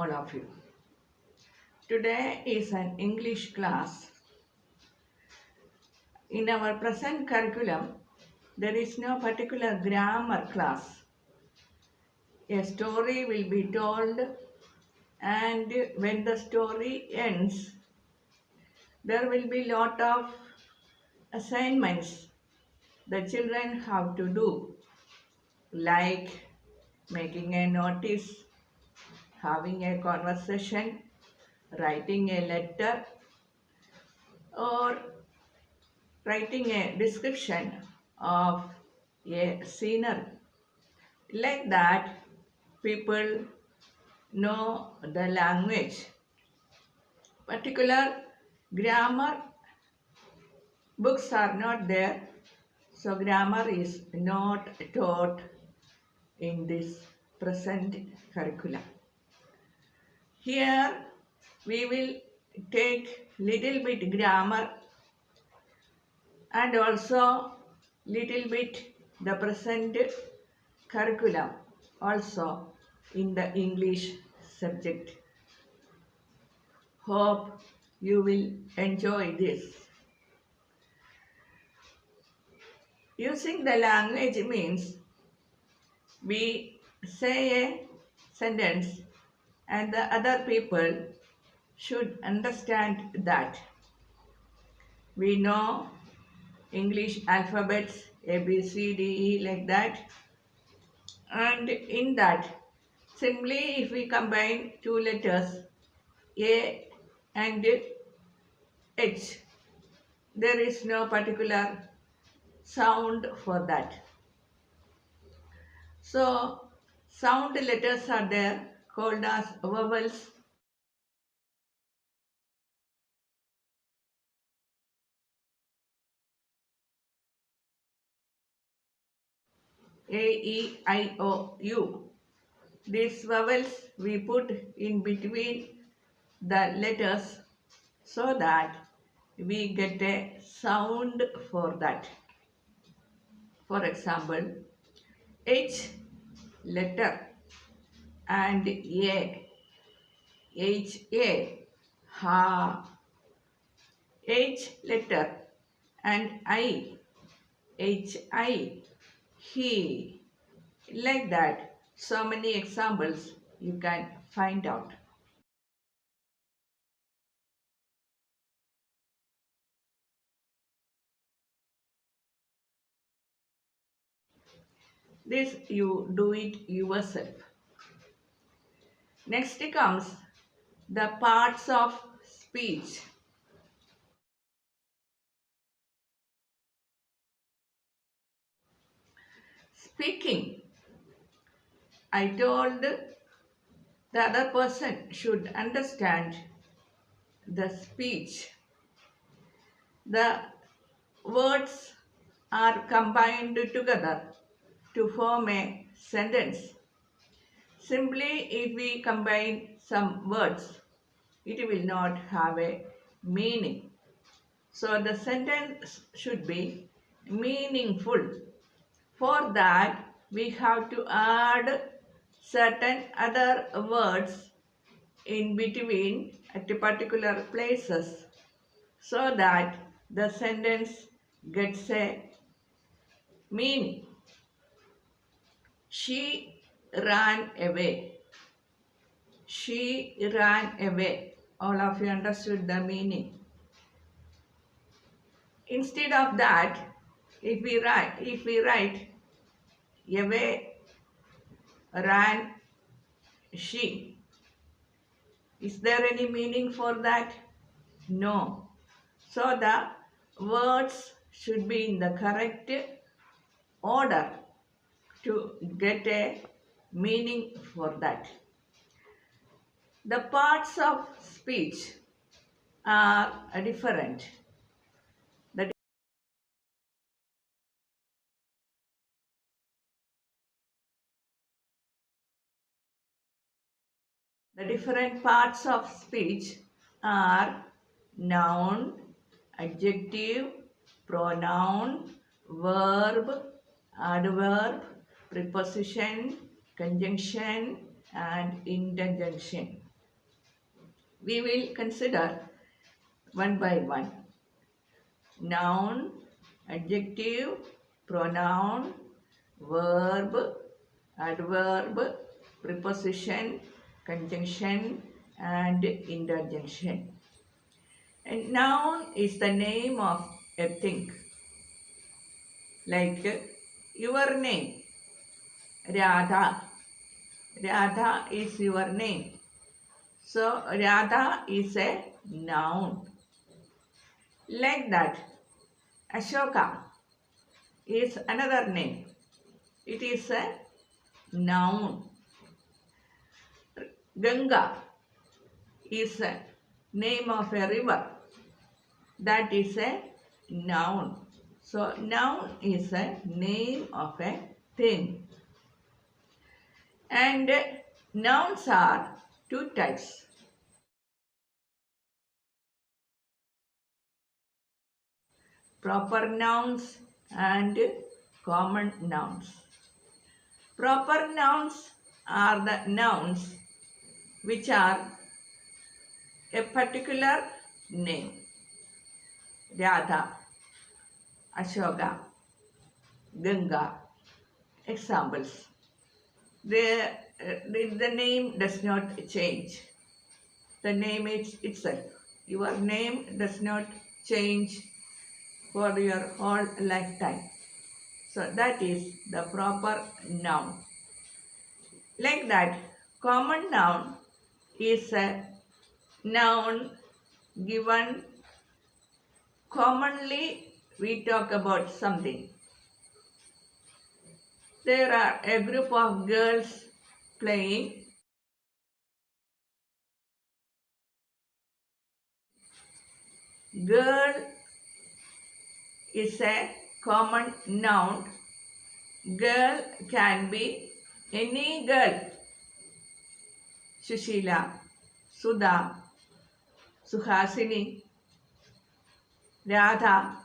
all of you. Today is an English class. In our present curriculum, there is no particular grammar class. A story will be told, and when the story ends, there will be lot of assignments the children have to do, like making a notice, having a conversation, writing a letter, or writing a description of a scenery. Like that, people know the language. Particular grammar books are not there, so grammar is not taught in this present curriculum. Here we will take little bit grammar and also little bit the present curriculum also in the English subject. Hope you will enjoy this. Using the language means we say a sentence and the other people should understand that. We know English alphabets A, B, C, D, E like that. And in that, simply if we combine two letters A and H, there is no particular sound for that. So, sound letters are there called as vowels. A, E, I, O, U. These vowels we put in between the letters so that we get a sound for that. For example, H letter and A, H, A, ha. H letter and I, H, I, he. Like that, so many examples you can find out. This you do it yourself. Next comes the parts of speech. Speaking. I told the other person should understand the speech. The words are combined together to form a sentence. Simply if we combine some words, it will not have a meaning. So the sentence should be meaningful. For that, we have to add certain other words in between at particular places so that the sentence gets a meaning. She ran away. She ran away. All of you understood the meaning. Instead of that, if we write away ran she, is there any meaning for that? No. So the words should be in the correct order to get a meaning for that. The parts of speech are different. The different parts of speech are noun, adjective, pronoun, verb, adverb, preposition, conjunction and interjunction. We will consider one by one. Noun, adjective, pronoun, verb, adverb, preposition, conjunction, and interjection. A noun is the name of a thing. Like your name, Radha. Radha is your name. So Radha is a noun. Like that, Ashoka is another name. It is a noun. Ganga is a name of a river. That is a noun. So noun is a name of a thing. And nouns are two types. Proper nouns and common nouns. Proper nouns are the nouns which are a particular name. Radha, Ashoka, Ganga. Examples. The name does not change. The name is itself. Your name does not change for your whole lifetime. So that is the proper noun. Like that, common noun is a noun given commonly. We talk about something. There are a group of girls playing. Girl is a common noun. Girl can be any girl. Sushila, Sudha, Suhasini, Radha,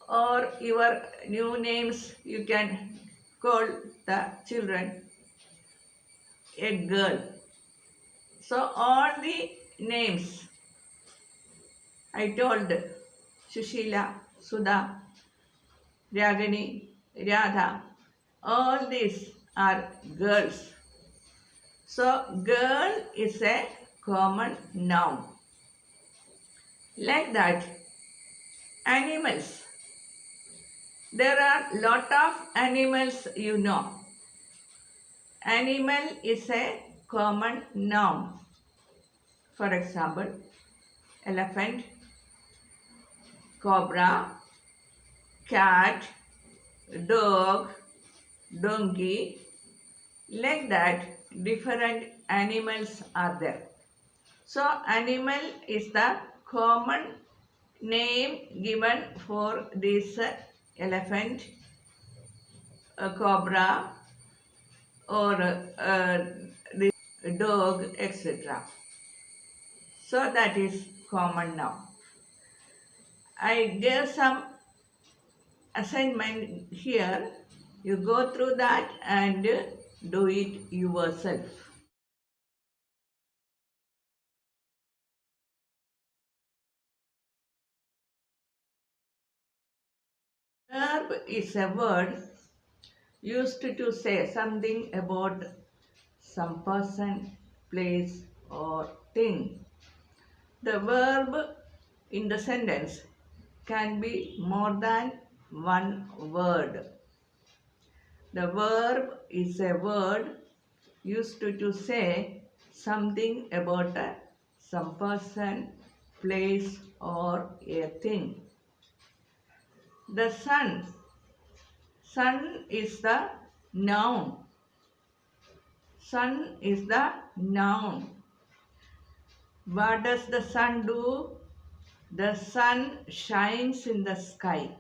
or your new names you can call the children a girl. So all the names I told, Sushila, Sudha, Ragini, Radha, all these are girls. So girl is a common noun. Like that, animals. There are lot of animals you know. Animal is a common noun. For example, elephant, cobra, cat, dog, donkey. Like that, different animals are there. So animal is the common name given for this elephant, cobra, or this dog, etc. So that is common noun. I gave some assignment here. You go through that and do it yourself. Verb is a word used to say something about some person, place, or thing. The verb in the sentence can be more than one word. The verb is a word used to say something about some person, place, or a thing. The sun. Sun is the noun. Sun is the noun. What does the sun do? The sun shines in the sky.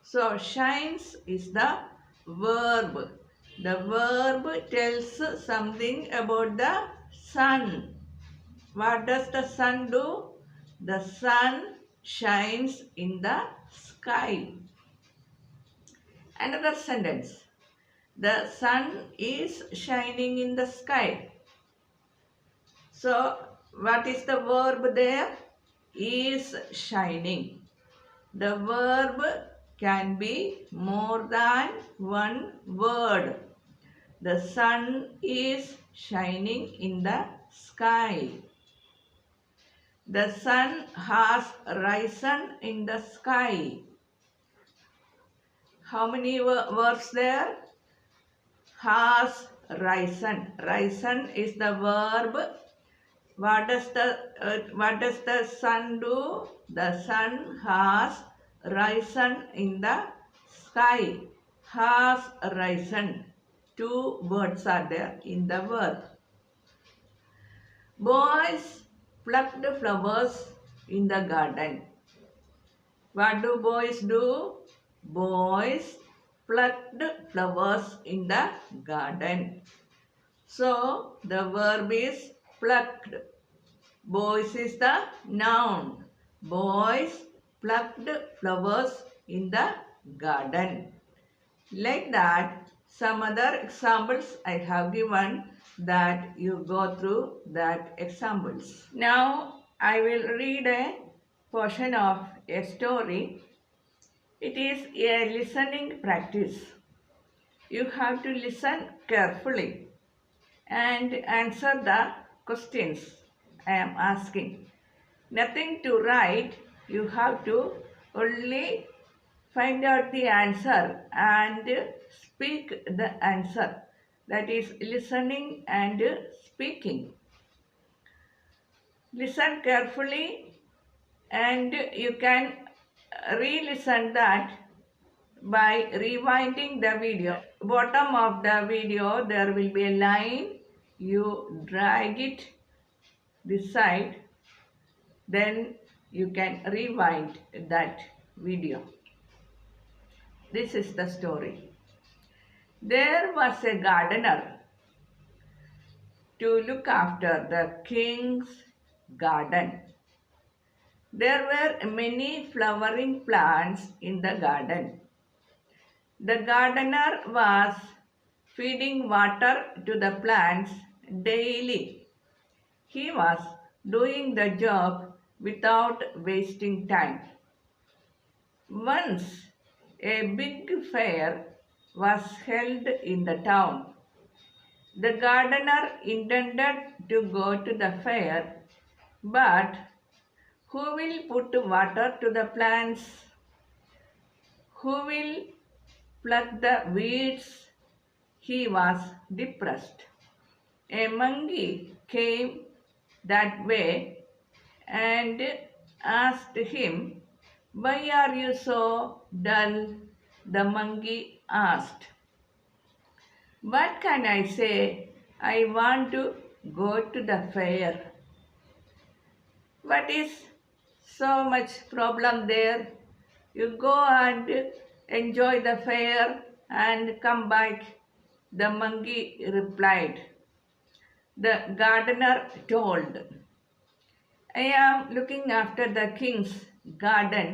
So shines is the verb. The verb tells something about the sun. What does the sun do? The sun shines in the sky. Another sentence. The sun is shining in the sky. So, what is the verb there? Is shining. The verb can be more than one word. The sun is shining in the sky. The sun has risen in the sky. How many verbs there? Has risen. Risen is the verb. What does the sun do? The sun has risen in the sky. Has risen. Two words are there in the verb. Boys plucked flowers in the garden. What do boys do? Boys plucked flowers in the garden. So, the verb is plucked. Boys is the noun. Boys plucked flowers in the garden. Like that, some other examples I have given that you go through that examples. Now, I will read a portion of a story. It is a listening practice. You have to listen carefully and answer the questions I am asking. Nothing to write. You have to only find out the answer and speak the answer. That is listening and speaking. Listen carefully and you can re-listen that by rewinding the video. Bottom of the video there will be a line. You drag it this side, then you can rewind that video. This is the story. There was a gardener to look after the king's garden. There were many flowering plants in the garden. The gardener was feeding water to the plants daily. He was doing the job without wasting time. Once, a big fair was held in the town. The gardener intended to go to the fair, but who will put water to the plants? Who will pluck the weeds? He was depressed. A monkey came that way and asked him, "Why are you so dull?" The monkey asked. "What can I say? I want to go to the fair." What is so much problem there? You go and enjoy the fair and come back. The monkey replied. The gardener told, "I am looking after the king's garden.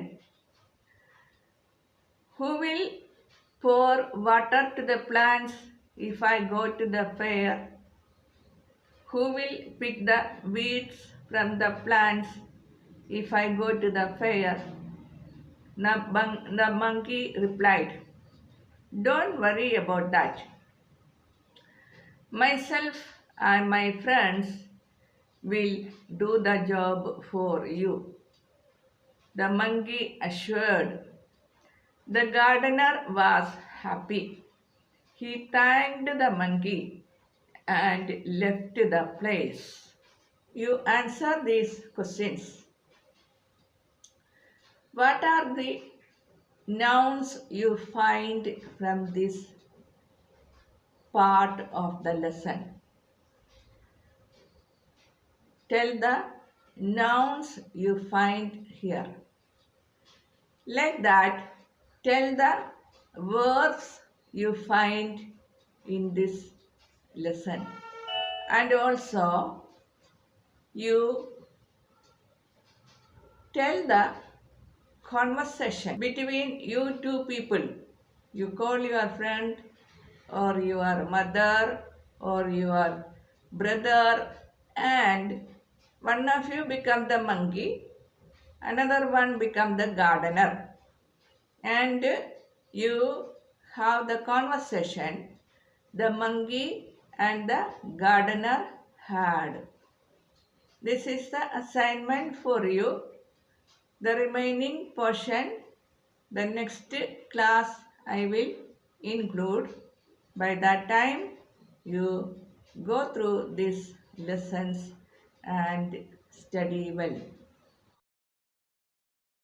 Who will pour water to the plants if I go to the fair? Who will pick the weeds from the plants if I go to the fair?" The monkey replied, "Don't worry about that. Myself and my friends will do the job for you," the monkey assured. The gardener was happy. He thanked the monkey and left the place. You answer these questions. What are the nouns you find from this part of the lesson? Tell the nouns you find here. Like that, tell the verbs you find in this lesson. And also, you tell the conversation between you two people. You call your friend or your mother or your brother, and one of you become the monkey, another one become the gardener, and you have the conversation the monkey and the gardener had. This is the assignment for you. The remaining portion, the next class I will include. By that time, you go through these lessons and study well.